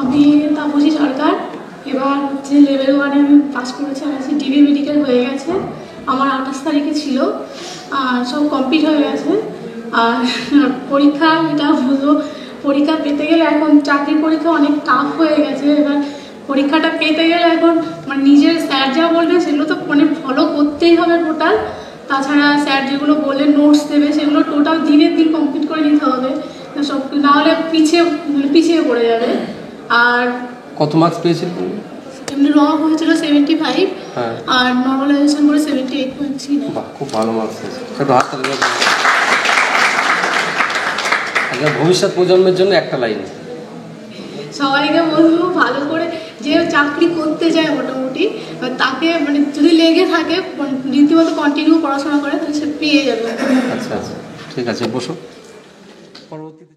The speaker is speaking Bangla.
আমি তাপসী সরকার। এবার হচ্ছে লেভেল 1 আমি পাস করেছি, আমার ডিবি মেডিকেল হয়ে গেছে, আমার 28 তারিখে ছিল, আর সব কমপ্লিট হয়ে গেছে। আর পরীক্ষা এটা বলবো, পরীক্ষা পেতে গেলে এখন চাকরির পরীক্ষা অনেক টাফ হয়ে গেছে। এবার পরীক্ষাটা পেতে গেলে এখন মানে নিজের স্যার যা বলবে সেগুলো তো মানে ফলো করতেই হবে টোটাল। তাছাড়া স্যার যেগুলো বললে নোটস দেবে সেগুলো টোটাল দিনের দিন কমপ্লিট করে নিতে হবে, সব নাহলে পিছিয়ে পড়ে যাবে। আর কত মার্কস পেয়েছিল? এমনি র হয়েছিল 75, আর নর্মালাইজেশন করে 78.3। বাহ, খুব ভালো মার্কস হয়েছে। আচ্ছা, ভবিষ্যৎ প্রজন্মের জন্য একটা লাইন। সবাইকে বলবো ভালো করে যে চাকরি করতে যায় মোটামুটি তাকে মানে যদি লেগে থাকে রীতিমতো কন্টিনিউ পড়াশোনা করে তাহলে সে পেয়ে যাবে। আচ্ছা আচ্ছা, ঠিক আছে, বসো। পরবর্তীতে